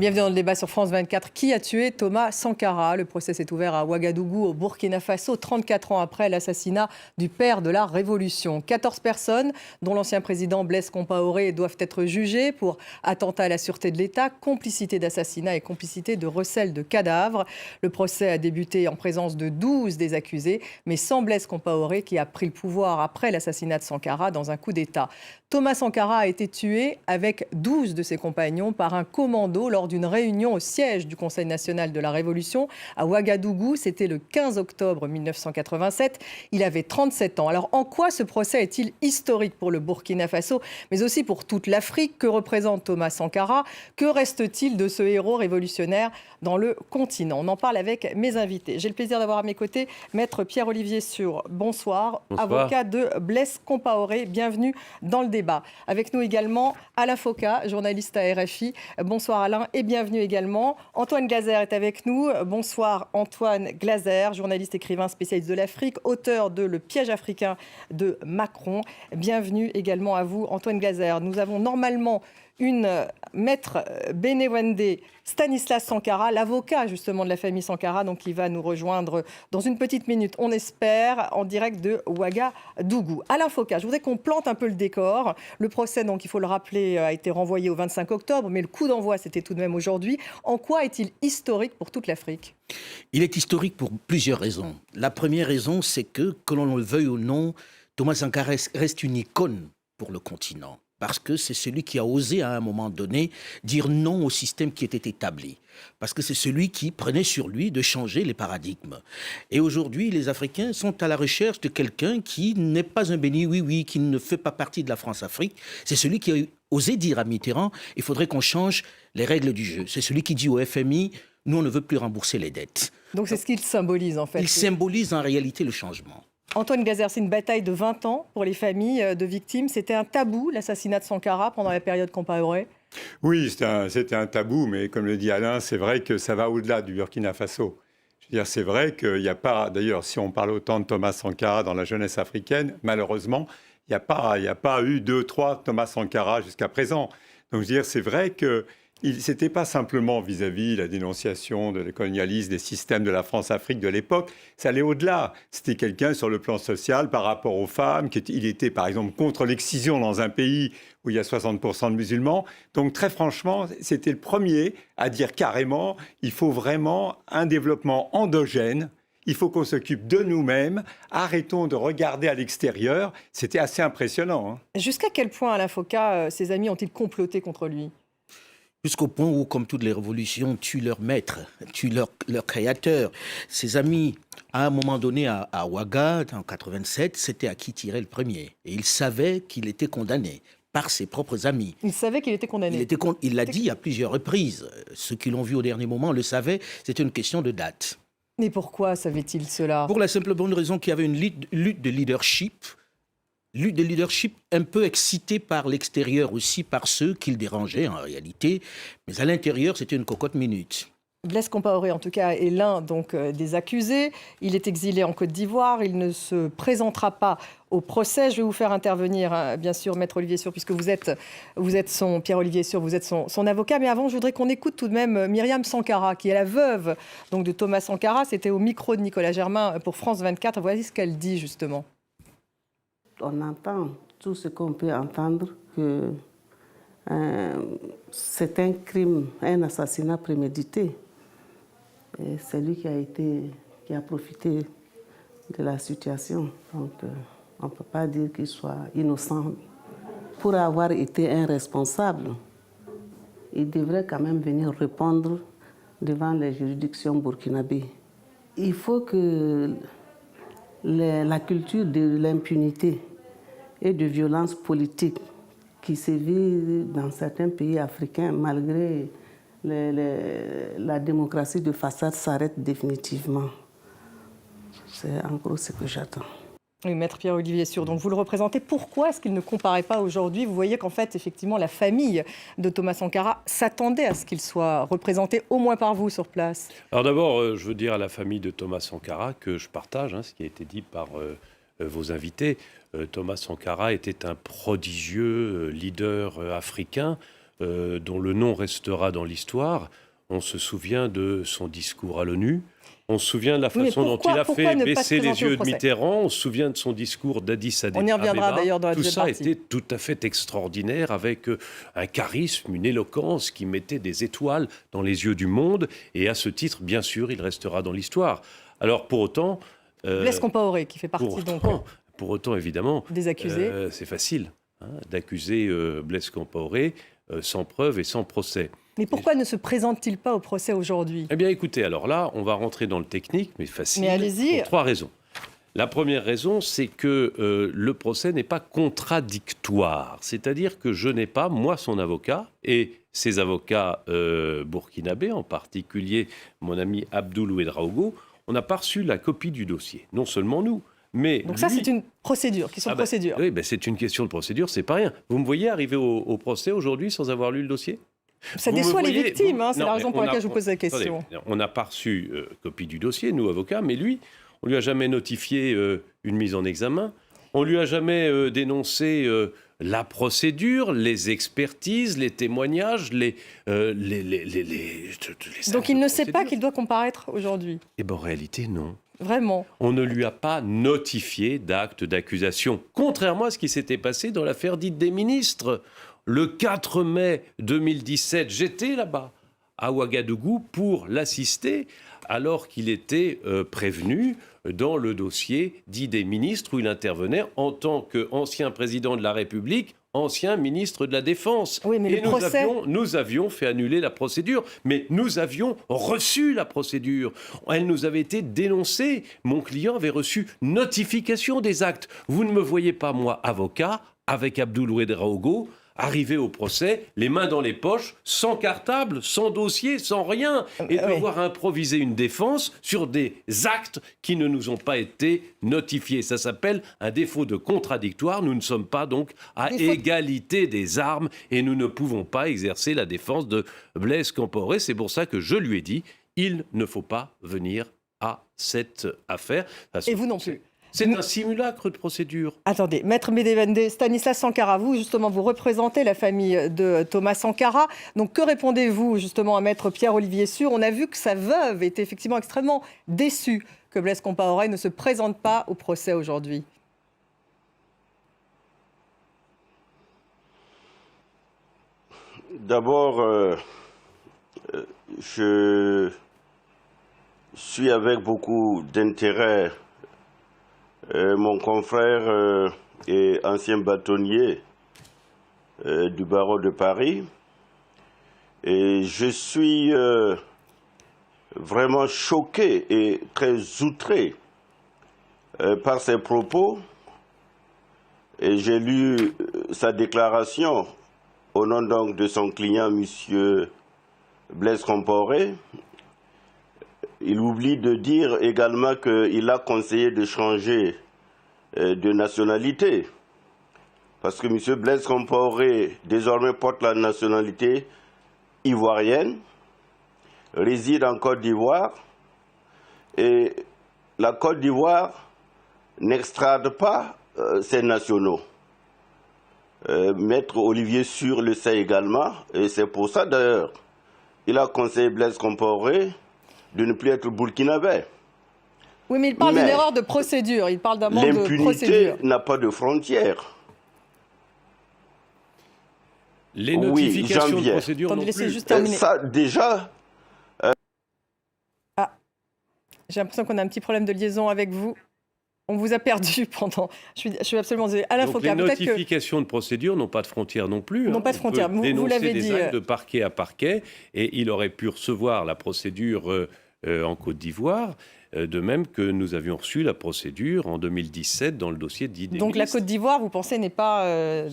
Bienvenue dans le débat sur France 24. Qui a tué Thomas Sankara? Le procès s'est ouvert à Ouagadougou, au Burkina Faso, 34 ans après l'assassinat du père de la Révolution. 14 personnes, dont l'ancien président Blaise Compaoré, doivent être jugées pour attentat à la sûreté de l'État, complicité d'assassinat et complicité de recel de cadavres. Le procès a débuté en présence de 12 des accusés, mais sans Blaise Compaoré, qui a pris le pouvoir après l'assassinat de Sankara dans un coup d'État. Thomas Sankara a été tué avec 12 de ses compagnons par un commando lors d'une réunion au siège du Conseil national de la Révolution à Ouagadougou. C'était le 15 octobre 1987. Il avait 37 ans. Alors en quoi ce procès est-il historique pour le Burkina Faso, mais aussi pour toute l'Afrique? Que représente Thomas Sankara? Que reste-t-il de ce héros révolutionnaire dans le continent? On en parle avec mes invités. J'ai le plaisir d'avoir à mes côtés Maître Pierre-Olivier Sur. Bonsoir. Bonsoir. Avocat de Blaise Compaoré. Bienvenue dans le débat. Avec nous également Alain Foka, journaliste à RFI. Bonsoir Alain et bienvenue également. Antoine Glaser est avec nous. Bonsoir Antoine Glaser, journaliste, écrivain, spécialiste de l'Afrique, auteur de Le piège africain de Macron. Bienvenue également à vous Antoine Glaser. Nous avons normalement maître Benewende Stanislas Sankara, l'avocat justement de la famille Sankara, donc qui va nous rejoindre dans une petite minute, on espère, en direct de Ouagadougou. Alain Foka, je voudrais qu'on plante un peu le décor. Le procès, donc il faut le rappeler, a été renvoyé au 25 octobre, mais le coup d'envoi, c'était tout de même aujourd'hui. En quoi est-il historique pour toute l'Afrique? Il est historique pour plusieurs raisons. La première raison, c'est que l'on le veuille ou non, Thomas Sankara reste une icône pour le continent. Parce que c'est celui qui a osé à un moment donné dire non au système qui était établi. Parce que c'est celui qui prenait sur lui de changer les paradigmes. Et aujourd'hui, les Africains sont à la recherche de quelqu'un qui n'est pas un béni oui-oui, qui ne fait pas partie de la France-Afrique. C'est celui qui a osé dire à Mitterrand, il faudrait qu'on change les règles du jeu. C'est celui qui dit au FMI, nous on ne veut plus rembourser les dettes. Donc c'est ce qu'il symbolise en fait. Il symbolise en réalité le changement. Antoine Glaser, c'est une bataille de 20 ans pour les familles de victimes. C'était un tabou, l'assassinat de Sankara, pendant la période Compaoré? Oui, c'était un tabou, mais comme le dit Alain, c'est vrai que ça va au-delà du Burkina Faso. Je veux dire, c'est vrai qu'il n'y a pas, d'ailleurs, si on parle autant de Thomas Sankara dans la jeunesse africaine, malheureusement, il n'y a pas eu 2-3 Thomas Sankara jusqu'à présent. Donc, je veux dire, c'est vrai que ce n'était pas simplement vis-à-vis la dénonciation de le colonialisme, des systèmes de la France-Afrique de l'époque, ça allait au-delà. C'était quelqu'un sur le plan social par rapport aux femmes, il était par exemple contre l'excision dans un pays où il y a 60% de musulmans. Donc très franchement, c'était le premier à dire carrément, il faut vraiment un développement endogène. Il faut qu'on s'occupe de nous-mêmes, arrêtons de regarder à l'extérieur. C'était assez impressionnant. Jusqu'à quel point, Alain Foka, ses amis ont-ils comploté contre lui? Jusqu'au point où, comme toutes les révolutions, tuent leur maître, tuent leur créateur. Ses amis, à un moment donné, à Ouaga, en 87, c'était à qui tirer le premier. Et il savait qu'il était condamné par ses propres amis. Il savait qu'il était condamné. Il l'a dit à plusieurs reprises. Ceux qui l'ont vu au dernier moment le savaient. C'était une question de date. Mais pourquoi savait-il cela? Pour la simple bonne raison qu'il y avait une lutte de leadership. Lutte de leadership un peu excitée par l'extérieur aussi, par ceux qui le dérangeaient en réalité. Mais à l'intérieur, c'était une cocotte minute. Blaise Compaoré, en tout cas, est l'un des accusés. Il est exilé en Côte d'Ivoire. Il ne se présentera pas au procès. Je vais vous faire intervenir, bien sûr, Maître Olivier Sur, puisque vous êtes son Pierre-Olivier Sur, vous êtes son avocat. Mais avant, je voudrais qu'on écoute tout de même Myriam Sankara, qui est la veuve donc, de Thomas Sankara. C'était au micro de Nicolas Germain pour France 24. Voici ce qu'elle dit, justement. On entend tout ce qu'on peut entendre, que c'est un crime, un assassinat prémédité. Et c'est lui qui a profité de la situation. Donc, on ne peut pas dire qu'il soit innocent. Pour avoir été un responsable, il devrait quand même venir répondre devant les juridictions burkinabées. Il faut que la culture de l'impunité et de violence politique qui sévit dans certains pays africains, malgré la démocratie de façade, s'arrête définitivement. C'est en gros ce que j'attends. Oui, Maître Pierre-Olivier Sur, donc vous le représentez. Pourquoi est-ce qu'il ne comparaît pas aujourd'hui? Vous voyez qu'en fait, effectivement, la famille de Thomas Sankara s'attendait à ce qu'il soit représenté, au moins par vous, sur place. Alors d'abord, je veux dire à la famille de Thomas Sankara que je partage ce qui a été dit par vos invités. Thomas Sankara était un prodigieux leader africain dont le nom restera dans l'histoire. On se souvient de son discours à l'ONU. On se souvient de la façon dont il a fait baisser les yeux de Mitterrand. On se souvient de son discours d'Addis Abeba. On y reviendra d'ailleurs dans la deuxième partie. Tout ça était tout à fait extraordinaire, avec un charisme, une éloquence qui mettait des étoiles dans les yeux du monde. Et à ce titre, bien sûr, il restera dans l'histoire. Alors pour autant... Blaise Compaoré, qui fait partie pour autant, évidemment, des accusés. C'est facile d'accuser Blaise Compaoré sans preuve et sans procès. Mais pourquoi ne se présente-t-il pas au procès aujourd'hui? Eh bien, écoutez, alors là, on va rentrer dans le technique, mais facile. Mais allez-y. Pour 3 raisons. La première raison, c'est que le procès n'est pas contradictoire. C'est-à-dire que je n'ai pas, moi, son avocat, et ses avocats burkinabés, en particulier mon ami Abdoul Ouedraogo, on n'a pas reçu la copie du dossier. Non seulement nous, mais donc lui... ça, c'est une procédure, procédure. Oui, c'est une question de procédure, c'est pas rien. Vous me voyez arriver au procès aujourd'hui sans avoir lu le dossier? Ça déçoit les victimes, c'est la raison pour laquelle je vous pose la question. Attendez, on n'a pas reçu copie du dossier, nous, avocats, mais lui, on lui a jamais notifié une mise en examen, on lui a jamais dénoncé la procédure, les expertises, les témoignages, Donc il ne sait pas qu'il doit comparaître aujourd'hui? Eh bien, en réalité, non. Vraiment? On ne lui a pas notifié d'acte d'accusation, contrairement à ce qui s'était passé dans l'affaire dite des ministres. Le 4 mai 2017, j'étais là-bas, à Ouagadougou, pour l'assister, alors qu'il était prévenu dans le dossier dit des ministres, où il intervenait en tant qu'ancien président de la République, ancien ministre de la Défense. Oui, mais et nous avions fait annuler la procédure, mais nous avions reçu la procédure. Elle nous avait été dénoncée. Mon client avait reçu notification des actes. Vous ne me voyez pas, moi, avocat, avec Abdoul Ouedraogo, arriver au procès, les mains dans les poches, sans cartable, sans dossier, sans rien, et devoir improviser une défense sur des actes qui ne nous ont pas été notifiés. Ça s'appelle un défaut de contradictoire. Nous ne sommes pas donc à égalité des armes et nous ne pouvons pas exercer la défense de Blaise Compaoré. C'est pour ça que je lui ai dit, il ne faut pas venir à cette affaire. Et vous non plus. C'est un simulacre de procédure. Attendez, Maître Medevende, Stanislas Sankara, vous justement, vous représentez la famille de Thomas Sankara. Donc que répondez-vous justement à Maître Pierre-Olivier Sûr? On a vu que sa veuve était effectivement extrêmement déçue que Blaise Compaoré ne se présente pas au procès aujourd'hui. D'abord, je suis avec beaucoup d'intérêt mon confrère et ancien bâtonnier du barreau de Paris. Et je suis vraiment choqué et très outré par ses propos. Et j'ai lu sa déclaration au nom donc de son client, M. Blaise Compaoré. Il oublie de dire également qu'il a conseillé de changer de nationalité. Parce que M. Blaise Compaoré, désormais, porte la nationalité ivoirienne, réside en Côte d'Ivoire, et la Côte d'Ivoire n'extrade pas ses nationaux. Maître Olivier Sûr le sait également, et c'est pour ça d'ailleurs, il a conseillé Blaise Compaoré de ne plus être burkinabé. Oui, mais il parle d'une erreur de procédure, il parle d'un manque de procédure. L'impunité n'a pas de frontières. Les notifications de procédure non plus. Juste terminer. Ça, déjà... J'ai l'impression qu'on a un petit problème de liaison avec vous. On vous a perdu pendant... Je suis absolument désolée. Alain Foka, les notifications de procédure n'ont pas de frontières non plus. N'ont pas de frontières. Vous l'avez dit. De parquet à parquet, et il aurait pu recevoir la procédure en Côte d'Ivoire, de même que nous avions reçu la procédure en 2017 dans le dossier dit des Donc ministres. la Côte d'Ivoire, vous pensez, n'est pas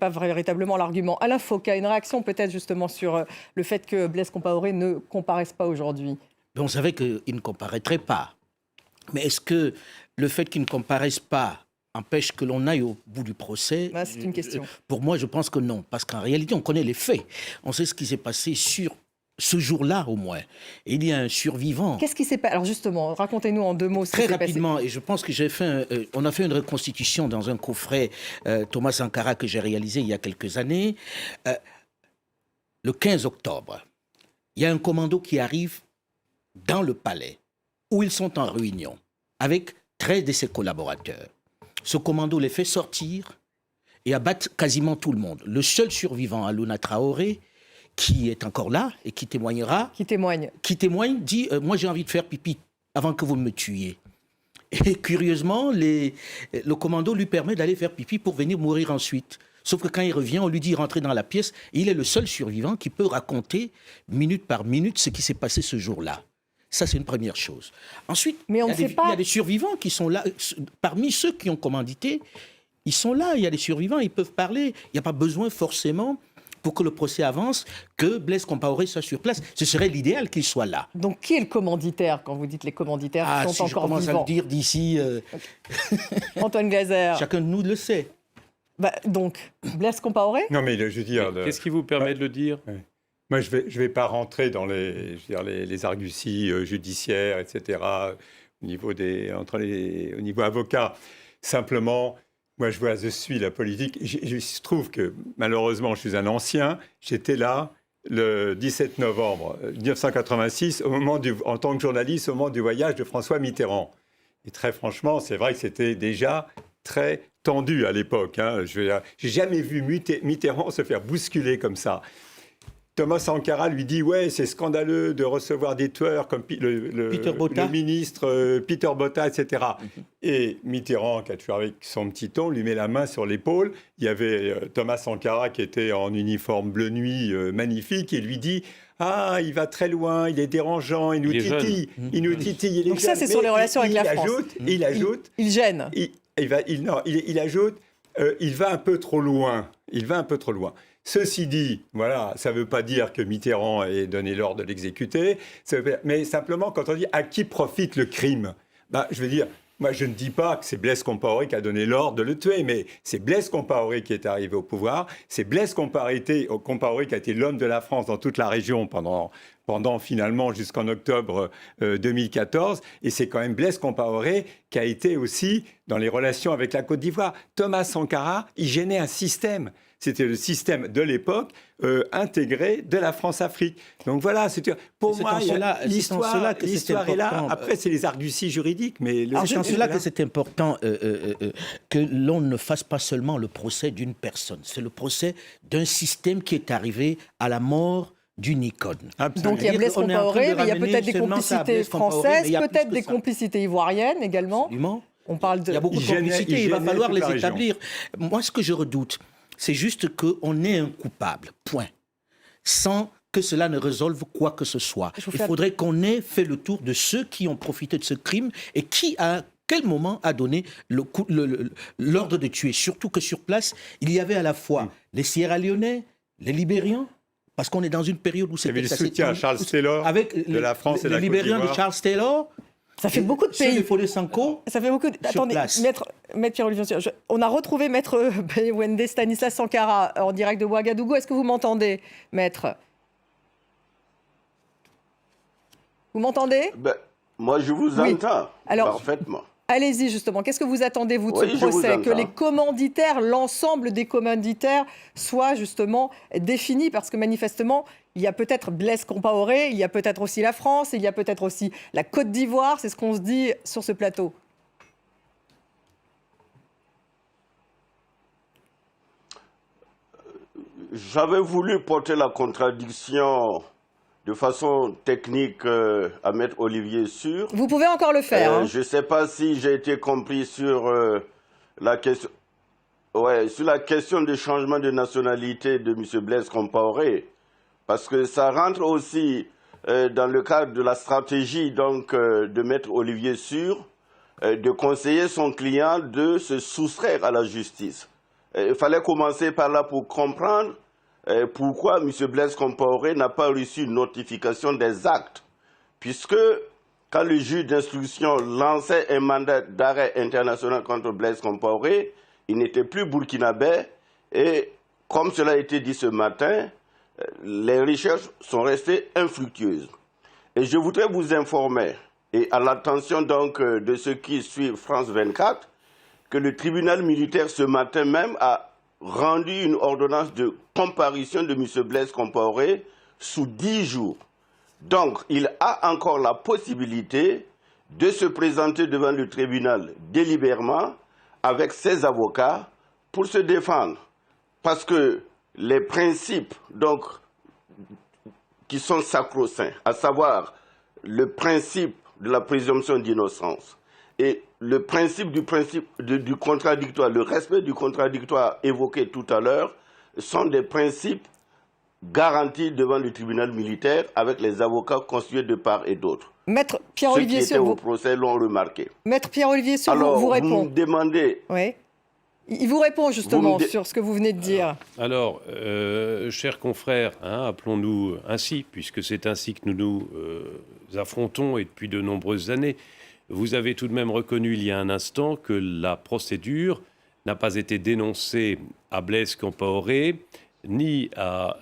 véritablement l'argument. Alain Foka, une réaction peut-être justement sur le fait que Blaise Compaoré ne comparaisse pas aujourd'hui. On savait qu'il ne comparaîtrait pas. Mais est-ce que le fait qu'il ne comparaisse pas empêche que l'on aille au bout du procès? C'est une question. Pour moi, je pense que non. Parce qu'en réalité, on connaît les faits. On sait ce qui s'est passé sur ce jour-là, au moins. Et il y a un survivant. Qu'est-ce qui s'est passé? Alors justement, racontez-nous en 2 mots ce qui Très s'est passé. rapidement, et je pense que on a fait une reconstitution dans un coffret Thomas Sankara que j'ai réalisé il y a quelques années. le 15 octobre, il y a un commando qui arrive dans le palais où ils sont en réunion avec 13 de ses collaborateurs. Ce commando les fait sortir et abattre quasiment tout le monde. Le seul survivant, Alouna Traoré, qui est encore là et qui témoignera, qui témoigne, dit moi j'ai envie de faire pipi avant que vous me tuiez. Et curieusement, le commando lui permet d'aller faire pipi pour venir mourir ensuite. Sauf que quand il revient, on lui dit rentrer dans la pièce. Et il est le seul survivant qui peut raconter minute par minute ce qui s'est passé ce jour-là. Ça, c'est une première chose. Ensuite, il y a des survivants qui sont là. Parmi ceux qui ont commandité, ils sont là. Il y a des survivants, ils peuvent parler. Il n'y a pas besoin forcément, pour que le procès avance, que Blaise Compaoré soit sur place. Ce serait l'idéal qu'il soit là. Donc, qui est le commanditaire, quand vous dites les commanditaires qui sont encore vivants? Je commence à le dire d'ici... Antoine Glaser. Chacun de nous le sait. Donc, Blaise Compaoré? Non, mais je veux dire... Qu'est-ce qui vous permet de le dire? Moi, je vais pas rentrer dans les arguties judiciaires, etc., au niveau avocat. Simplement... Moi, je suis la politique. Il se trouve que, malheureusement, je suis un ancien. J'étais là le 17 novembre 1986, en tant que journaliste, au moment du voyage de François Mitterrand. Et très franchement, c'est vrai que c'était déjà très tendu à l'époque. Hein. J'ai jamais vu Mitterrand se faire bousculer comme ça. Thomas Sankara lui dit « Ouais, c'est scandaleux de recevoir des tueurs comme le ministre Peter Botta, etc. » Et Mitterrand, qui a tué avec son petit ton, lui met la main sur l'épaule. Il y avait Thomas Sankara qui était en uniforme bleu nuit magnifique et lui dit « Ah, il va très loin, il est dérangeant, il nous titille. Il nous titille, il est Donc ça, c'est sur les relations avec la France. Il ajoute... Il gêne. Il ajoute « Il va un peu trop loin. Il va un peu trop loin. » Ceci dit, voilà, ça ne veut pas dire que Mitterrand ait donné l'ordre de l'exécuter, mais simplement quand on dit à qui profite le crime, je veux dire, moi je ne dis pas que c'est Blaise Compaoré qui a donné l'ordre de le tuer, mais c'est Blaise Compaoré qui est arrivé au pouvoir, c'est Blaise Compaoré qui a été l'homme de la France dans toute la région pendant finalement jusqu'en octobre 2014, et c'est quand même Blaise Compaoré qui a été aussi dans les relations avec la Côte d'Ivoire. Thomas Sankara, il gênait un système. C'était le système de l'époque intégré de la France-Afrique. Donc voilà, pour moi, l'histoire est là. Après, c'est les arguties juridiques. Mais c'est en cela que c'est important que l'on ne fasse pas seulement le procès d'une personne. C'est le procès d'un système qui est arrivé à la mort d'une icône. Donc il y a Blaise Compaoré, mais il y a peut-être des complicités françaises, peut-être des complicités ivoiriennes également. Absolument. Il y a beaucoup de complicités, il va falloir les établir. Moi, ce que je redoute, c'est juste qu'on ait un coupable, point. Sans que cela ne résolve quoi que ce soit. Il faudrait qu'on ait fait le tour de ceux qui ont profité de ce crime et qui, à quel moment, a donné l'ordre de tuer. Surtout que sur place, il y avait à la fois les Sierra-Léonais, les Libériens, parce qu'on est dans une période où c'était... Il y avait le soutien à Charles Taylor de la France et de la Côte d'Ivoire. Les Libériens de Charles Taylor... Ça fait beaucoup de pays. Ça fait beaucoup. Attendez, maître Pierre-Olivier, on a retrouvé maître Wende Stanislas Sankara en direct de Ouagadougou. Est-ce que vous m'entendez, maître? Vous m'entendez? Moi, je vous entends parfaitement. Allez-y, justement. Qu'est-ce que vous attendez, vous, de ce procès? Que les commanditaires, l'ensemble des commanditaires soient justement définis, parce que manifestement, il y a peut-être Blaise Compaoré, il y a peut-être aussi la France, il y a peut-être aussi la Côte d'Ivoire. C'est ce qu'on se dit sur ce plateau. J'avais voulu porter la contradiction de façon technique à Maître Olivier Sur. Vous pouvez encore le faire. Je ne sais pas si j'ai été compris sur la question. Sur la question du changement de nationalité de M. Blaise Compaoré, parce que ça rentre aussi dans le cadre de la stratégie de Maître Olivier Sur de conseiller son client de se soustraire à la justice. Il fallait commencer par là pour comprendre pourquoi M. Blaise Compaoré n'a pas reçu une notification des actes, puisque quand le juge d'instruction lançait un mandat d'arrêt international contre Blaise Compaoré, il n'était plus burkinabé et, comme cela a été dit ce matin, les recherches sont restées infructueuses. Et je voudrais vous informer, et à l'attention donc de ceux qui suivent France 24, que le tribunal militaire ce matin même a rendu une ordonnance de comparution de M. Blaise Compaoré sous 10 jours. Donc, il a encore la possibilité de se présenter devant le tribunal délibérément avec ses avocats pour se défendre. Parce que les principes donc, qui sont sacro-saints, à savoir le principe de la présomption d'innocence et le principe du contradictoire, le respect du contradictoire évoqué tout à l'heure, sont des principes garantis devant le tribunal militaire avec les avocats constitués de part et d'autre. Maître Pierre-Olivier Ceux qui étaient au procès l'ont remarqué. Maître Pierre-Olivier Sur vous répond. Vous me demandez... Oui. Il vous répond justement sur ce que vous venez de dire. Alors, chers confrères, appelons-nous ainsi, puisque c'est ainsi que nous nous affrontons et depuis de nombreuses années. Vous avez tout de même reconnu il y a un instant que la procédure n'a pas été dénoncée à Blaise Compaoré, ni à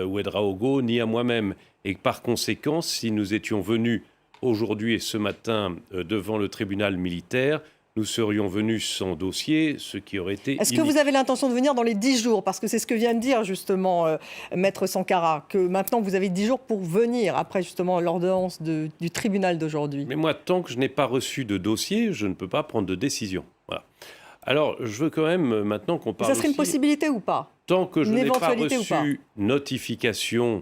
Ouédraogo, ni à moi-même. Et par conséquent, si nous étions venus aujourd'hui et ce matin devant le tribunal militaire, nous serions venus sans dossier, ce qui aurait été... Est-ce que vous avez l'intention de venir dans les 10 jours? Parce que c'est ce que vient de dire justement Maître Sankara, que maintenant vous avez 10 jours pour venir, après justement l'ordonnance du tribunal d'aujourd'hui. Mais moi, tant que je n'ai pas reçu de dossier, je ne peux pas prendre de décision. Voilà. Alors, je veux quand même maintenant qu'on parle. Ça serait une possibilité ou pas? Tant que je n'ai pas reçu notification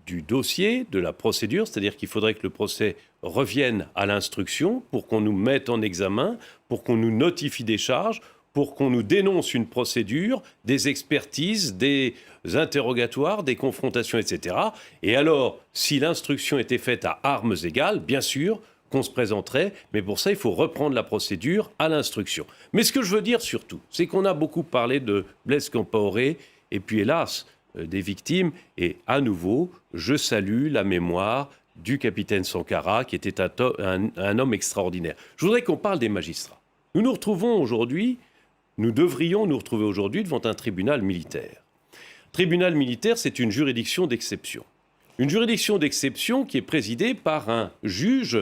du dossier, de la procédure, c'est-à-dire qu'il faudrait que le procès revienne à l'instruction pour qu'on nous mette en examen, pour qu'on nous notifie des charges, pour qu'on nous dénonce une procédure, des expertises, des interrogatoires, des confrontations, etc. Et alors, si l'instruction était faite à armes égales, bien sûr qu'on se présenterait, mais pour ça, il faut reprendre la procédure à l'instruction. Mais ce que je veux dire surtout, c'est qu'on a beaucoup parlé de Blaise Compaoré, et puis hélas, des victimes, et à nouveau, je salue la mémoire du capitaine Sankara, qui était un homme extraordinaire. Je voudrais qu'on parle des magistrats. Nous devrions nous retrouver aujourd'hui devant un tribunal militaire. Tribunal militaire, c'est une juridiction d'exception. Une juridiction d'exception qui est présidée par un juge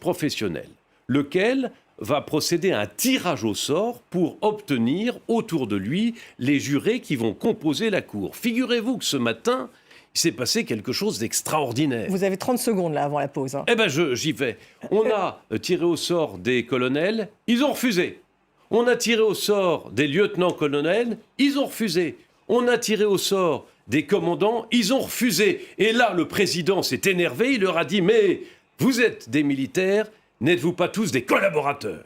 professionnel, lequel va procéder à un tirage au sort pour obtenir autour de lui les jurés qui vont composer la cour. Figurez-vous que ce matin, il s'est passé quelque chose d'extraordinaire. Vous avez 30 secondes là avant la pause. Eh bien, j'y vais. On a tiré au sort des colonels, ils ont refusé. On a tiré au sort des lieutenants-colonels, ils ont refusé. On a tiré au sort des commandants, ils ont refusé. Et là, le président s'est énervé, il leur a dit « Mais vous êtes des militaires, n'êtes-vous pas tous des collaborateurs ?»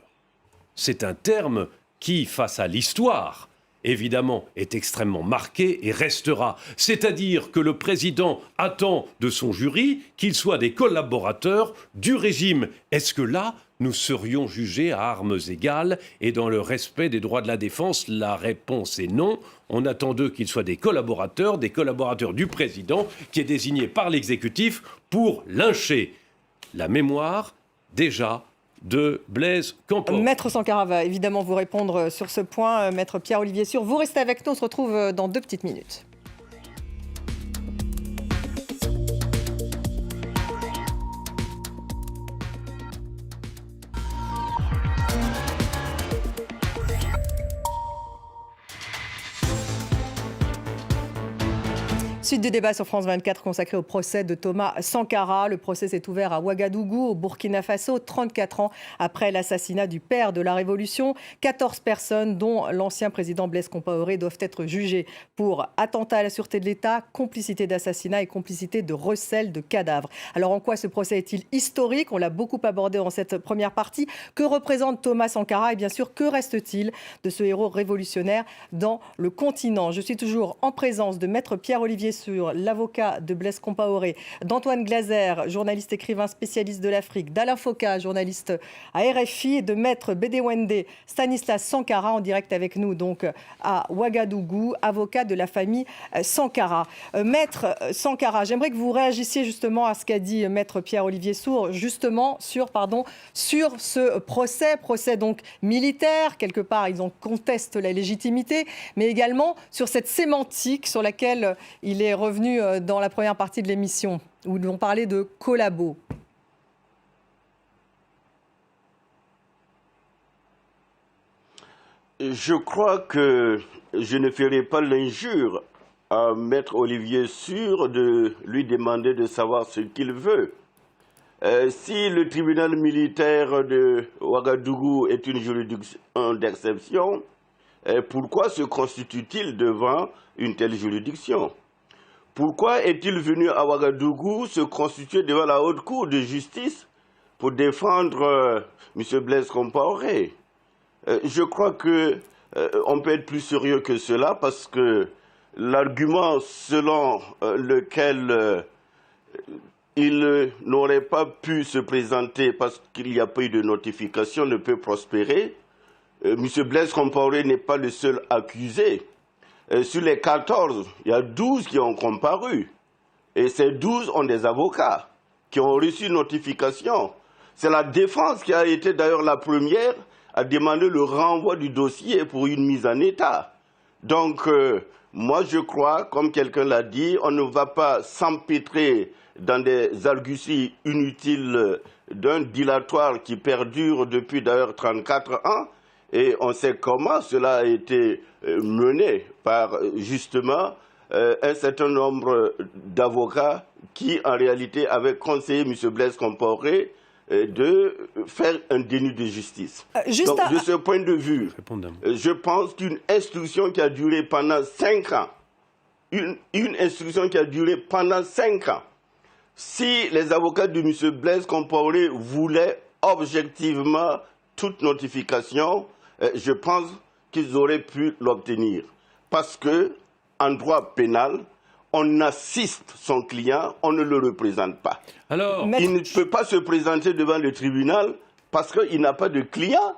C'est un terme qui, face à l'histoire, évidemment, est extrêmement marqué et restera. C'est-à-dire que le président attend de son jury qu'ils soient des collaborateurs du régime. Est-ce que là, nous serions jugés à armes égales et dans le respect des droits de la défense? La réponse est non. On attend d'eux qu'ils soient des collaborateurs du président qui est désigné par l'exécutif pour lyncher la mémoire, déjà, de Blaise Compaoré. Maître Sankara va évidemment vous répondre sur ce point. Maître Pierre-Olivier Sur, vous restez avec nous, on se retrouve dans 2 petites minutes. Suite du débat sur France 24 consacré au procès de Thomas Sankara. Le procès s'est ouvert à Ouagadougou, au Burkina Faso, 34 ans après l'assassinat du père de la Révolution. 14 personnes, dont l'ancien président Blaise Compaoré, doivent être jugées pour attentat à la sûreté de l'État, complicité d'assassinat et complicité de recel de cadavres. Alors en quoi ce procès est-il historique? On l'a beaucoup abordé dans cette première partie. Que représente Thomas Sankara? Et bien sûr, que reste-t-il de ce héros révolutionnaire dans le continent? Je suis toujours en présence de Maître Pierre-Olivier Sur, l'avocat de Blaise Compaoré, d'Antoine Glaser, journaliste écrivain spécialiste de l'Afrique, d'Alain Foka, journaliste à RFI, et de Maître Bédéwende Stanislas Sankara, en direct avec nous donc à Ouagadougou, avocat de la famille Sankara. Maître Sankara, j'aimerais que vous réagissiez justement à ce qu'a dit Maître Pierre-Olivier Sur, justement sur ce procès donc militaire. Quelque part, ils en contestent la légitimité, mais également sur cette sémantique sur laquelle il est revenu dans la première partie de l'émission, où ils vont parler de collabo. Je crois que je ne ferai pas l'injure à Maître Olivier Sur de lui demander de savoir ce qu'il veut. Si le tribunal militaire de Ouagadougou est une juridiction d'exception, pourquoi se constitue-t-il devant une telle juridiction? Pourquoi est-il venu à Ouagadougou se constituer devant la haute cour de justice pour défendre M. Blaise Compaoré? Je crois qu'on peut être plus sérieux que cela parce que l'argument selon lequel il n'aurait pas pu se présenter parce qu'il n'y a pas eu de notification ne peut prospérer. M. Blaise Compaoré n'est pas le seul accusé. Sur les 14, il y a 12 qui ont comparu. Et ces 12 ont des avocats qui ont reçu notification. C'est la défense qui a été d'ailleurs la première à demander le renvoi du dossier pour une mise en état. Donc, moi je crois, comme quelqu'un l'a dit, on ne va pas s'empêtrer dans des arguties inutiles d'un dilatoire qui perdure depuis d'ailleurs 34 ans. Et on sait comment cela a été mené par justement un certain nombre d'avocats qui en réalité avaient conseillé M. Blaise Compaoré de faire un déni de justice. Donc, de ce point de vue, je pense qu'une instruction qui a duré pendant 5 ans, une instruction qui a duré pendant 5 ans, si les avocats de M. Blaise Compaoré voulaient objectivement toute notification, je pense qu'ils auraient pu l'obtenir. Parce que, en droit pénal, on assiste son client, on ne le représente pas. Alors, il ne peut pas se présenter devant le tribunal parce qu'il n'a pas de client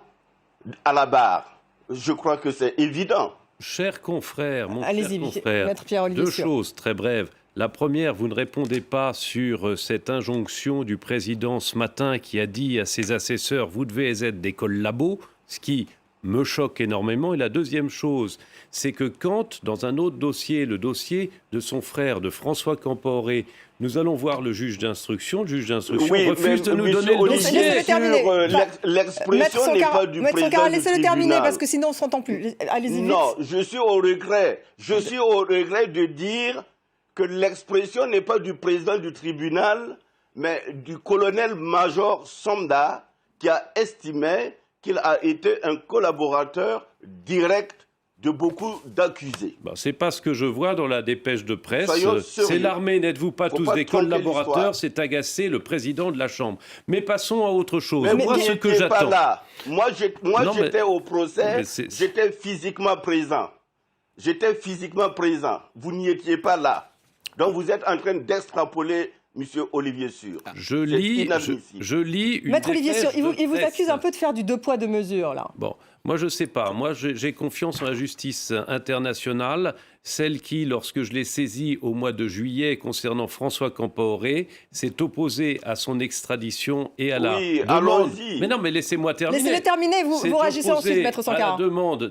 à la barre. Je crois que c'est évident. Cher confrère, mon cher Allez-y, confrère, Maître Pierre-Olivier deux Sur. choses très brèves. La première, vous ne répondez pas sur cette injonction du président ce matin qui a dit à ses assesseurs « vous devez être des collabos », ce qui me choque énormément. Et la deuxième chose, c'est que quand, dans un autre dossier, le dossier de son frère, de François Compaoré, nous allons voir le juge d'instruction refuse de nous donner le dossier. Laissez-le terminer. L'expression n'est pas du président du tribunal. Laissez-le terminer parce que sinon on ne s'entend plus. Allez-y vite. Non, je suis au regret. Je suis au regret de dire que l'expression n'est pas du président du tribunal, mais du colonel-major Somda qui a estimé qu'il a été un collaborateur direct de beaucoup d'accusés. C'est pas ce que je vois dans la dépêche de presse. C'est l'armée, n'êtes-vous pas tous des collaborateurs? C'est agacé le président de la Chambre. Mais passons à autre chose. Mais moi, ce que j'attends. Moi, j'étais au procès, j'étais physiquement présent. J'étais physiquement présent. Vous n'y étiez pas là. Donc vous êtes en train d'extrapoler M. Olivier Sur. Je lis une Maître Olivier Sur, il vous presse. accuse un peu de faire du deux poids deux mesures, là. Bon, moi je sais pas. Moi j'ai confiance en la justice internationale, celle qui, lorsque je l'ai saisie au mois de juillet concernant François Compaoré, s'est opposée à son extradition et à la demande. Allons-y. Mais non, mais laissez-moi terminer. Laissez-le terminer, vous réagissez ensuite, Maître Sankara. À la demande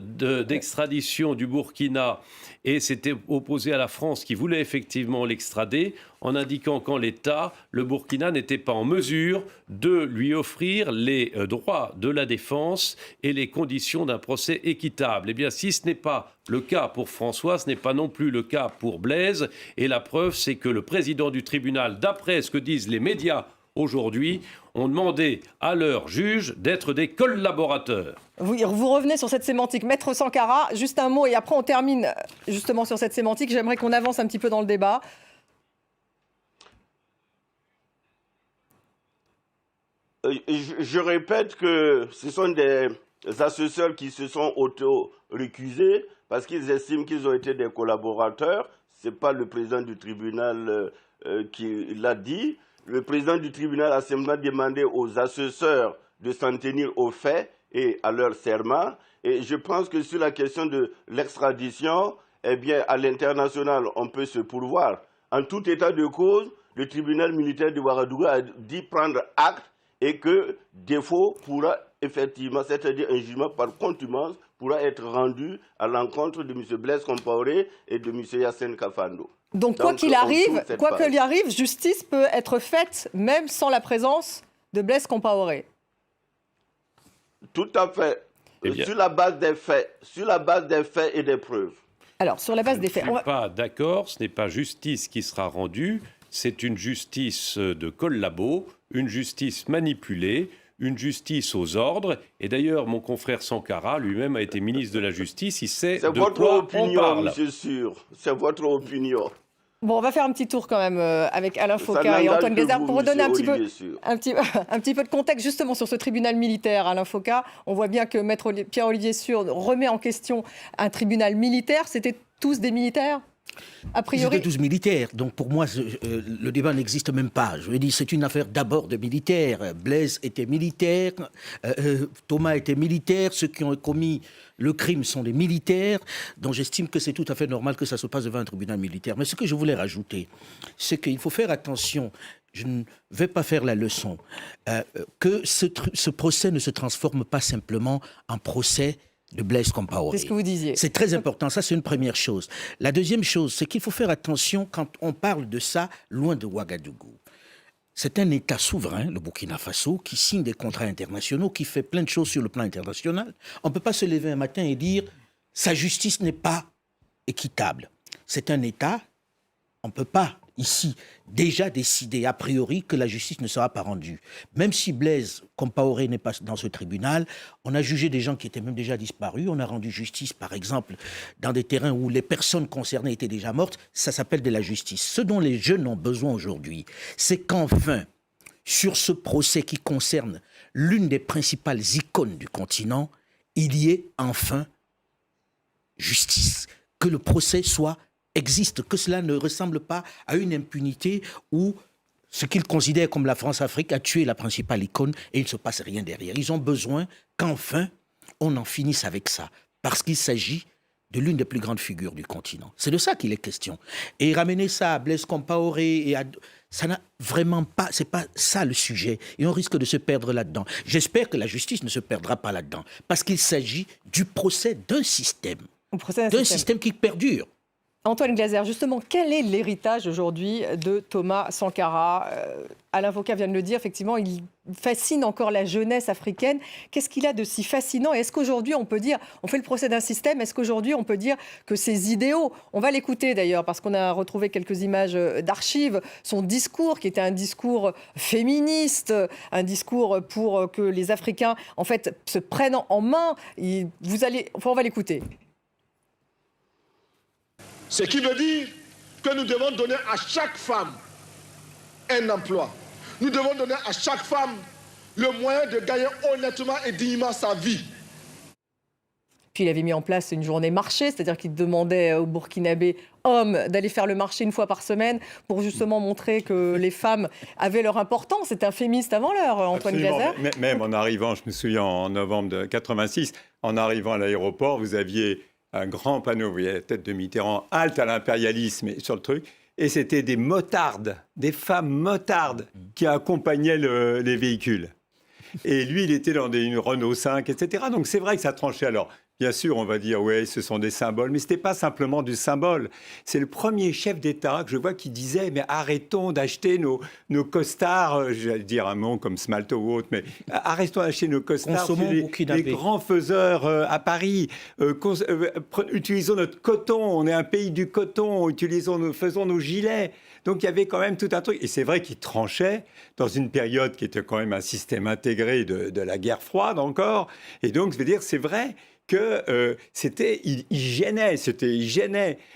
d'extradition du Burkina et s'était opposé à la France qui voulait effectivement l'extrader en indiquant qu'en l'état, le Burkina n'était pas en mesure de lui offrir les droits de la défense et les conditions d'un procès équitable. Eh bien, si ce n'est pas le cas pour François, ce n'est pas non plus le cas pour Blaise. Et la preuve, c'est que le président du tribunal, d'après ce que disent les médias aujourd'hui, ont demandé à leur juge d'être des collaborateurs. Vous revenez sur cette sémantique. Maître Sankara, juste un mot et après on termine justement sur cette sémantique. J'aimerais qu'on avance un petit peu dans le débat. Je répète que ce sont des assesseurs qui se sont auto-récusés parce qu'ils estiment qu'ils ont été des collaborateurs. Ce n'est pas le président du tribunal qui l'a dit. Le président du tribunal a simplement demandé aux assesseurs de s'en tenir aux faits et à leur serment. Et je pense que sur la question de l'extradition, eh bien, à l'international, on peut se pourvoir. En tout état de cause, le tribunal militaire de Ouagadougou a dit prendre acte et que défaut pourra effectivement, c'est-à-dire un jugement par contumace, pourra être rendu à l'encontre de M. Blaise Compaoré et de M. Yassine Kafando. Donc quoi qu'il arrive, justice peut être faite même sans la présence de Blaise Compaoré. Tout à fait. Eh bien, sur la base des faits et des preuves. Alors, sur la base des faits... je ne suis pas d'accord, ce n'est pas justice qui sera rendue, c'est une justice de collabo, une justice manipulée, une justice aux ordres. Et d'ailleurs, mon confrère Sankara, lui-même, a été ministre de la Justice, il sait C'est de votre quoi on opinion, parle. monsieur Sûr. C'est votre opinion. Bon, on va faire un petit tour quand même avec Alain Ça Foka et n'engage Antoine que Glaser vous, pour redonner monsieur Olivier Sûr. un petit peu de contexte justement sur ce tribunal militaire. Alain Foka, on voit bien que Maître Pierre-Olivier Sûr remet en question un tribunal militaire. C'était tous des militaires ? A Ils priori, étaient tous militaires, donc pour moi, le débat n'existe même pas. Je veux dire, c'est une affaire d'abord de militaires. Blaise était militaire, Thomas était militaire, ceux qui ont commis le crime sont des militaires, donc j'estime que c'est tout à fait normal que ça se passe devant un tribunal militaire. Mais ce que je voulais rajouter, c'est qu'il faut faire attention, je ne vais pas faire la leçon, que ce procès ne se transforme pas simplement en procès de Blaise Compaoré. c'est ce que vous disiez. C'est très important, ça c'est une première chose. La deuxième chose, c'est qu'il faut faire attention quand on parle de ça loin de Ouagadougou. C'est un État souverain, le Burkina Faso, qui signe des contrats internationaux, qui fait plein de choses sur le plan international. On ne peut pas se lever un matin et dire « sa justice n'est pas équitable ». C'est un État, on ne peut pas ici déjà décider a priori que la justice ne sera pas rendue. Même si Blaise Compaoré n'est pas dans ce tribunal, on a jugé des gens qui étaient même déjà disparus, on a rendu justice par exemple dans des terrains où les personnes concernées étaient déjà mortes, ça s'appelle de la justice. Ce dont les jeunes ont besoin aujourd'hui, c'est qu'enfin, sur ce procès qui concerne l'une des principales icônes du continent, il y ait enfin justice, que le procès existe, que cela ne ressemble pas à une impunité où ce qu'ils considèrent comme la France-Afrique a tué la principale icône et il ne se passe rien derrière. Ils ont besoin qu'enfin on en finisse avec ça, parce qu'il s'agit de l'une des plus grandes figures du continent. C'est de ça qu'il est question. Et ramener ça à Blaise Compaoré, ça n'a vraiment pas, c'est pas ça le sujet. Et on risque de se perdre là-dedans. J'espère que la justice ne se perdra pas là-dedans, parce qu'il s'agit du procès d'un système. D'un système qui perdure. Antoine Glaser, justement, quel est l'héritage aujourd'hui de Thomas Sankara ? Alain Foka vient de le dire, effectivement, il fascine encore la jeunesse africaine. Qu'est-ce qu'il a de si fascinant ? Et est-ce qu'aujourd'hui, on peut dire, on fait le procès d'un système, est-ce qu'aujourd'hui, on peut dire que ses idéaux, on va l'écouter d'ailleurs, parce qu'on a retrouvé quelques images d'archives, son discours, qui était un discours féministe, un discours pour que les Africains, en fait, se prennent en main. On va l'écouter. Ce qui veut dire que nous devons donner à chaque femme un emploi. Nous devons donner à chaque femme le moyen de gagner honnêtement et dignement sa vie. Puis il avait mis en place une journée marché, c'est-à-dire qu'il demandait aux Burkinabés hommes d'aller faire le marché une fois par semaine pour justement montrer que les femmes avaient leur importance. C'était un féministe avant l'heure, Antoine Glaser. Même en arrivant, je me souviens en novembre de 86, en arrivant à l'aéroport, vous aviez un grand panneau, vous voyez la tête de Mitterrand, halte à l'impérialisme sur le truc, et c'était des motardes, des femmes motardes qui accompagnaient les véhicules. Et lui, il était dans une Renault 5, etc. Donc c'est vrai que ça tranchait. Alors, bien sûr, on va dire, oui, ce sont des symboles, mais ce n'était pas simplement du symbole. C'est le premier chef d'État que je vois qui disait, mais arrêtons d'acheter nos costards, j'allais dire un mot comme Smalto ou autre, mais arrêtons d'acheter nos costards chez les grands faiseurs à Paris. Utilisons notre coton, on est un pays du coton, faisons nos gilets. Donc il y avait quand même tout un truc. Et c'est vrai qu'il tranchait dans une période qui était quand même un système intégré de la guerre froide encore. Et donc, je veux dire, c'est vrai que il gênait.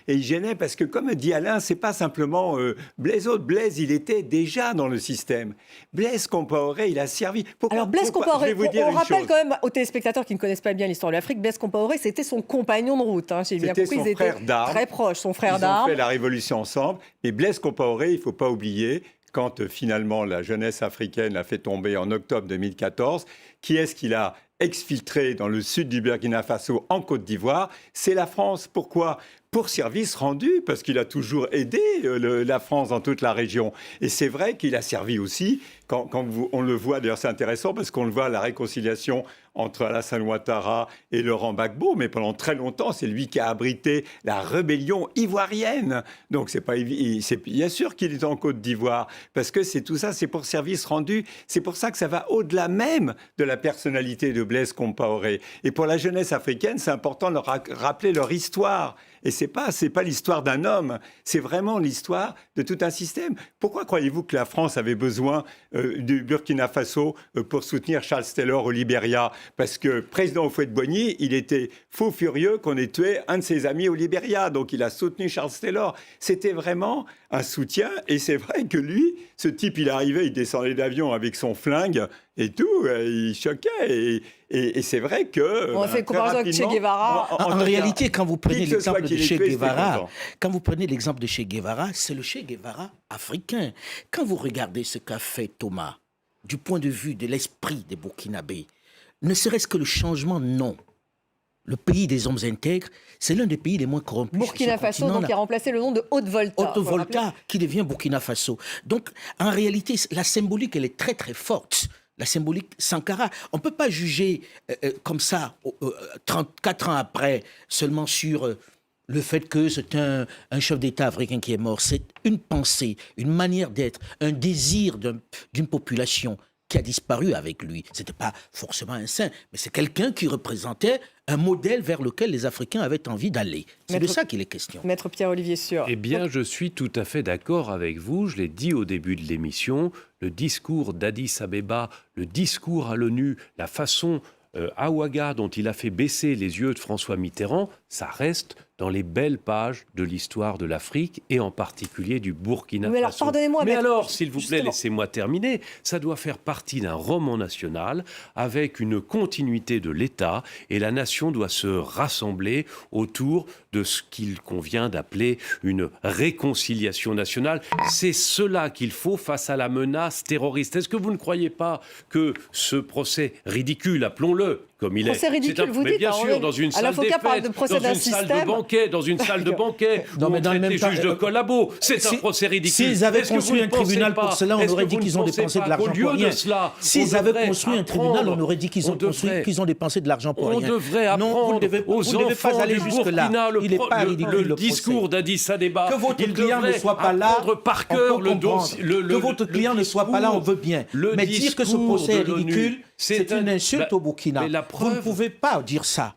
Et il gênait parce que, comme dit Alain, c'est pas simplement Blaise. Blaise, il était déjà dans le système. Blaise Compaoré, il a servi. Alors Blaise Compaoré, on rappelle quand même aux téléspectateurs qui ne connaissent pas bien l'histoire de l'Afrique, Blaise Compaoré, c'était son compagnon de route. Hein, j'ai bien compris, ils étaient très proches, son frère d'armes. Ils ont fait la révolution ensemble. Et Blaise Compaoré, il ne faut pas oublier, quand finalement la jeunesse africaine l'a fait tomber en octobre 2014, qui est-ce qu'il a exfiltré dans le sud du Burkina Faso, en Côte d'Ivoire? C'est la France. Pourquoi ? Pour service rendu, parce qu'il a toujours aidé la France dans toute la région. Et c'est vrai qu'il a servi aussi, on le voit, d'ailleurs c'est intéressant, parce qu'on le voit à la réconciliation entre Alassane Ouattara et Laurent Gbagbo, mais pendant très longtemps, c'est lui qui a abrité la rébellion ivoirienne. Donc c'est bien sûr qu'il est en Côte d'Ivoire, parce que c'est tout ça, c'est pour service rendu. C'est pour ça que ça va au-delà même de la personnalité de Blaise Compaoré. Et pour la jeunesse africaine, c'est important de leur rappeler leur histoire. Et c'est pas l'histoire d'un homme, c'est vraiment l'histoire de tout un système. Pourquoi croyez-vous que la France avait besoin du Burkina Faso pour soutenir Charles Taylor au Libéria? Parce que président Houphouët-Boigny, il était fou furieux qu'on ait tué un de ses amis au Libéria. Donc il a soutenu Charles Taylor. C'était vraiment un soutien. Et c'est vrai que lui, ce type, il arrivait, il descendait d'avion avec son flingue et tout, il choquait. Et c'est vrai que... On fait comparaison avec Che Guevara. En réalité, quand vous prenez l'exemple de Che Guevara, Che Guevara, c'est le Che Guevara africain. Quand vous regardez ce qu'a fait Thomas, du point de vue de l'esprit des Burkinabés, ne serait-ce que le changement, non. Le pays des hommes intègres, c'est l'un des pays les moins corrompus. Burkina Faso, donc, qui a remplacé le nom de Haute-Volta. Haute-Volta, qui devient Burkina Faso. Donc, en réalité, la symbolique, elle est très, très forte. La symbolique Sankara. On ne peut pas juger comme ça, 34 ans après, seulement sur le fait que c'est un chef d'État africain qui est mort. C'est une pensée, une manière d'être, un désir d'une population qui a disparu avec lui. Ce n'était pas forcément un saint, mais c'est quelqu'un qui représentait un modèle vers lequel les Africains avaient envie d'aller. C'est de ça qu'il est question. Maître Pierre-Olivier Sueur. Eh bien, je suis tout à fait d'accord avec vous. Je l'ai dit au début de l'émission, le discours d'Addis Abeba, le discours à l'ONU, la façon à Ouaga dont il a fait baisser les yeux de François Mitterrand, ça reste dans les belles pages de l'histoire de l'Afrique et en particulier du Burkina Faso. Mais alors, pardonnez-moi, mais alors, s'il vous plaît, laissez-moi terminer. Ça doit faire partie d'un roman national avec une continuité de l'État et la nation doit se rassembler autour de ce qu'il convient d'appeler une réconciliation nationale. C'est cela qu'il faut face à la menace terroriste. Est-ce que vous ne croyez pas que ce procès ridicule, appelons-le, comme il procès est. ridicule, vous mais dites, bien sûr, dans une salle des parle de procès d'un système. Dans une salle de banquet, Non, où mais on dans le traite même les temps, juges de collabo. C'est un procès ridicule. S'ils avaient Est-ce que construit vous un ne pensez tribunal pas- pour cela, on est-ce aurait que dit vous qu'ils ne ont pensez dépensé pas de l'argent qu'au lieu pour rien. de cela, S'ils on avaient devrait construit un tribunal, on apprendre- aurait dit qu'ils ont dépensé de l'argent pour On rien. devrait Non, vous ne devez apprendre aux pas enfants aller du jusque-là. Burkina Il n'est pas ridicule, le le discours d'Addis Abeba. Que votre Ils client ne devraient soit pas là, apprendre par on cœur peut le comprendre. dossier. Que votre client ne soit pas là, on veut bien. Mais dire que ce procès est ridicule, c'est une insulte au Burkina. mais la Vous ne preuve- pouvez pas dire ça.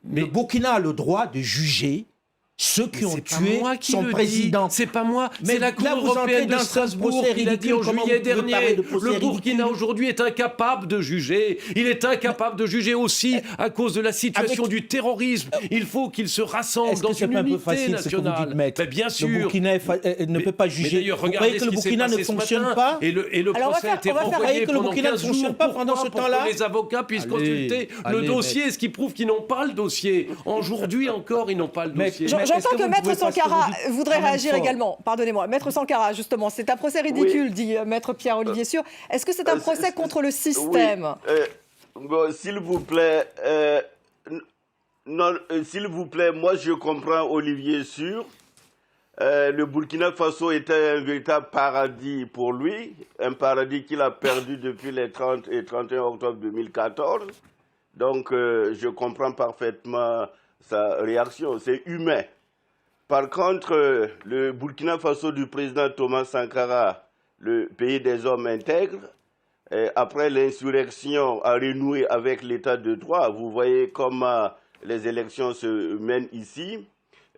Mais- Le Burkina a le droit de juger ceux qui ont C'est pas tué moi qui son le dis. président. C'est pas moi, Mais c'est la Cour là, vous entrez européenne de dans ce Strasbourg procès qui l'a dit en ridicule. Comment juillet vous pouvez parler dernier. de procès Le Burkina ridicule aujourd'hui est incapable de juger. Il est incapable de juger aussi à cause de la situation Avec- du terrorisme. Il faut qu'il se rassemble Est-ce dans que c'est une pas un peu unité facile ce que vous nationale. dites, maître? Mais bien sûr. Le Burkina ne peut pas Mais juger. d'ailleurs, Vous regardez croyez que ce le qui s'est Burkina ne passé ce fonctionne matin. pas? Et le Alors, on va procès faire- a été on va faire- renvoyé Croyez que le pendant Burkina 15 ne fonctionne jours. pas pendant ce Pourquoi temps-là? Pour que les avocats puissent Allez, consulter le allez, dossier, ce qui prouve qu'ils n'ont pas le dossier. Aujourd'hui encore, ils n'ont pas le Mais- dossier. Mais est-ce J'entends que que vous ne Maître pouvez pas ce que Sankara vous dites voudrait quand même réagir fort? également. Pardonnez-moi. Maître Sankara, justement, c'est un procès ridicule, dit Maître Pierre-Olivier Sueur. Est-ce que c'est un procès contre le système? Bon, s'il vous plaît, non, s'il vous plaît, moi je comprends Olivier Sueur. Le Burkina Faso était un véritable paradis pour lui, un paradis qu'il a perdu depuis les 30 et 31 octobre 2014. Donc, je comprends parfaitement sa réaction, c'est humain. Par contre, le Burkina Faso du président Thomas Sankara, le pays des hommes intègres, après l'insurrection a renoué avec l'état de droit. Vous voyez comment les élections se mènent ici.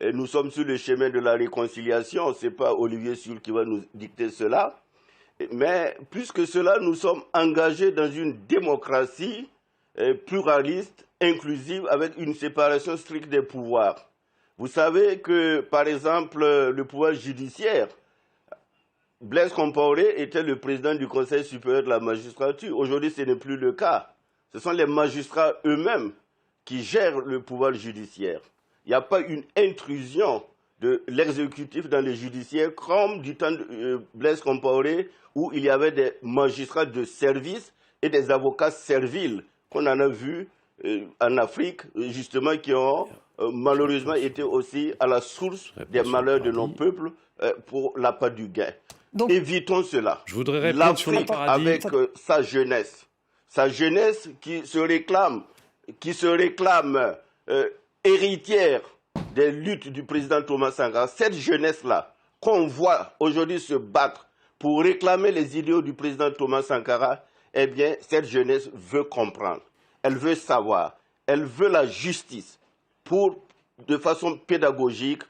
Et nous sommes sur le chemin de la réconciliation. Ce n'est pas Olivier Sueur qui va nous dicter cela. Mais plus que cela, nous sommes engagés dans une démocratie pluraliste, inclusive, avec une séparation stricte des pouvoirs. Vous savez que, par exemple, le pouvoir judiciaire, Blaise Compaoré était le président du Conseil supérieur de la magistrature. Aujourd'hui, ce n'est plus le cas. Ce sont les magistrats eux-mêmes qui gèrent le pouvoir judiciaire. Il n'y a pas une intrusion de l'exécutif dans le judiciaire comme du temps de Blaise Compaoré, où il y avait des magistrats de service et des avocats serviles qu'on en a vu en Afrique, justement, qui ont malheureusement été aussi à la source des malheurs de nos peuples pour l'appât du gain. Donc, évitons cela. Je voudrais répondre sur le L'Afrique, paradis. avec sa jeunesse, sa jeunesse qui se réclame héritière des luttes du président Thomas Sankara, cette jeunesse-là, qu'on voit aujourd'hui se battre pour réclamer les idéaux du président Thomas Sankara, eh bien, cette jeunesse veut comprendre, elle veut savoir, elle veut la justice pour, de façon pédagogique,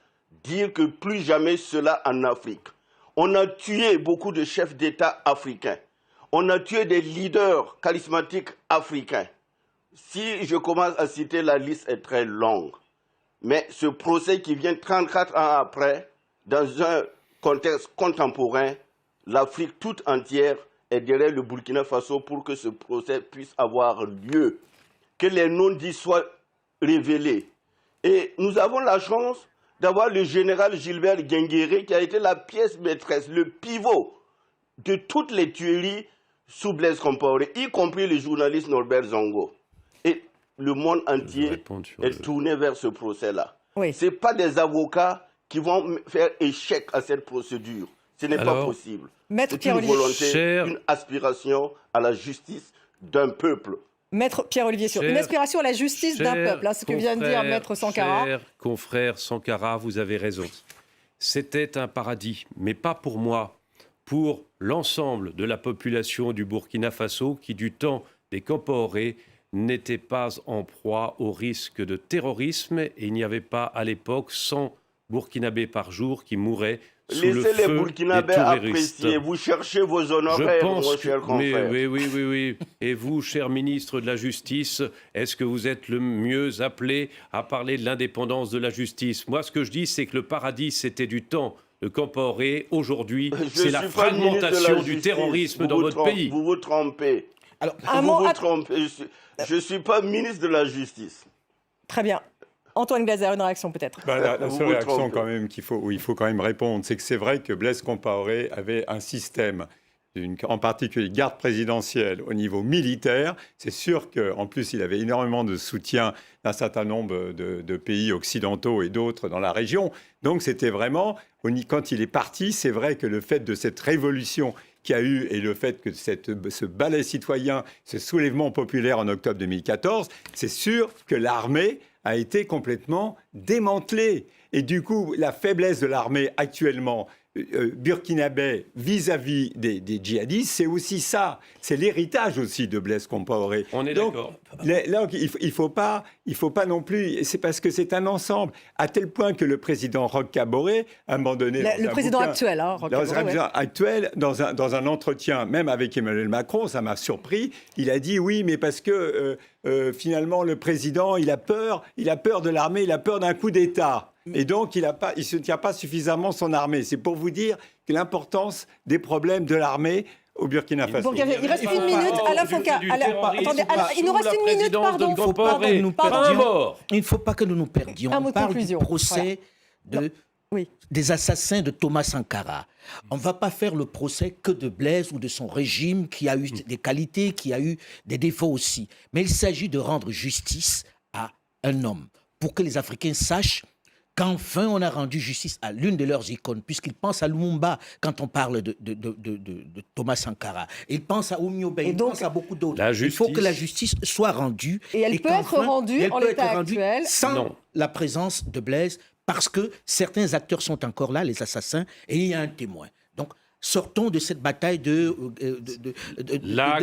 dire que plus jamais cela en Afrique. On a tué beaucoup de chefs d'État africains. On a tué des leaders charismatiques africains. Si je commence à citer, la liste est très longue. Mais ce procès qui vient 34 ans après, dans un contexte contemporain, l'Afrique toute entière est derrière le Burkina Faso pour que ce procès puisse avoir lieu, que les non-dits soient révélés. Et nous avons la chance d'avoir le général Gilbert Guinguéré qui a été la pièce maîtresse, le pivot de toutes les tueries sous Blaise Compaoré, y compris le journaliste Norbert Zongo. Et le monde entier est tourné vers ce procès-là. Oui. Ce n'est pas des avocats qui vont faire échec à cette procédure. Ce n'est pas possible. C'est une volonté, une aspiration à la justice d'un peuple. Maître Pierre-Olivier Sur, une aspiration à la justice d'un peuple, ce que vient de dire Maître Sankara. Cher confrère Sankara, vous avez raison. C'était un paradis, mais pas pour moi, pour l'ensemble de la population du Burkina Faso qui, du temps des Compaoré, n'était pas en proie au risque de terrorisme et il n'y avait pas à l'époque 100 Burkinabés par jour qui mouraient sous le feu des Laissez les Burkinabés apprécier. Vous cherchez vos honoraires, mon cher confrère. Oui. Et vous, cher ministre de la Justice, est-ce que vous êtes le mieux appelé à parler de l'indépendance de la justice? Moi, ce que je dis, c'est que le paradis, c'était du temps de Compaoré. Aujourd'hui, c'est la fragmentation du terrorisme dans votre pays. Vous vous trompez. Alors, vous trompez. Je ne suis pas ministre de la Justice. Très bien. Antoine Glaser, une réaction peut-être. La seule réaction quand même où il faut quand même répondre, c'est que c'est vrai que Blaise Compaoré avait un système, en particulier garde présidentielle au niveau militaire. C'est sûr qu'en plus, il avait énormément de soutien d'un certain nombre de pays occidentaux et d'autres dans la région. Donc c'était vraiment, quand il est parti, c'est vrai que le fait de cette révolution qu'il y a eu et le fait que ce ballet citoyen, ce soulèvement populaire en octobre 2014, c'est sûr que l'armée a été complètement démantelée. Et du coup, la faiblesse de l'armée actuellement burkinabé vis-à-vis des djihadistes, c'est aussi ça. C'est l'héritage aussi de Blaise Compaoré. On est d'accord. Là, il faut pas non plus... C'est parce que c'est un ensemble, à tel point que le président Roch Kaboré, à un moment donné... Le président actuel, Roch Kaboré, dans un entretien, même avec Emmanuel Macron, ça m'a surpris, il a dit oui, mais parce que finalement, le président, il a peur de l'armée, il a peur d'un coup d'État. Et donc, il ne soutient pas suffisamment son armée. C'est pour vous dire que l'importance des problèmes de l'armée au Burkina Faso. Il reste une minute. Alain Foucault. Attendez, il nous reste une minute, pardon. Il ne faut pas que nous nous perdions. On parle du procès des assassins de Thomas Sankara. On ne va pas faire le procès que de Blaise ou de son régime qui a eu des qualités, qui a eu des défauts aussi. Mais il s'agit de rendre justice à un homme pour que les Africains sachent qu'enfin on a rendu justice à l'une de leurs icônes, puisqu'ils pensent à Lumumba quand on parle de Thomas Sankara. Ils pensent à Oumiobe, ils pensent à beaucoup d'autres. Il faut que la justice soit rendue. Et elle peut être rendue en l'état actuel sans la présence de Blaise, parce que certains acteurs sont encore là, les assassins, et il y a un témoin. Donc, sortons de cette bataille de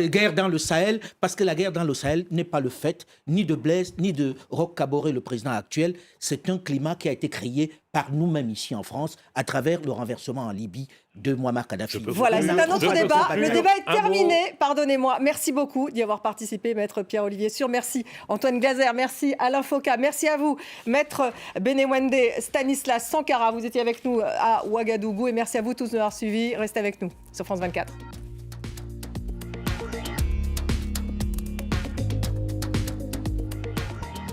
guerre dans le Sahel, parce que la guerre dans le Sahel n'est pas le fait ni de Blaise, ni de Roch Kaboré, le président actuel. C'est un climat qui a été créé par nous-mêmes ici en France, à travers le renversement en Libye de Muammar Kadhafi. Voilà, c'est un autre débat. Le débat est terminé. Pardonnez-moi. Merci beaucoup d'y avoir participé, Maître Pierre-Olivier Sur. Merci Antoine Glaser. Merci Alain Foucault. Merci à vous, Maître Benewende Stanislas Sankara. Vous étiez avec nous à Ouagadougou. Et merci à vous tous de nous avoir suivis. Restez avec nous sur France 24.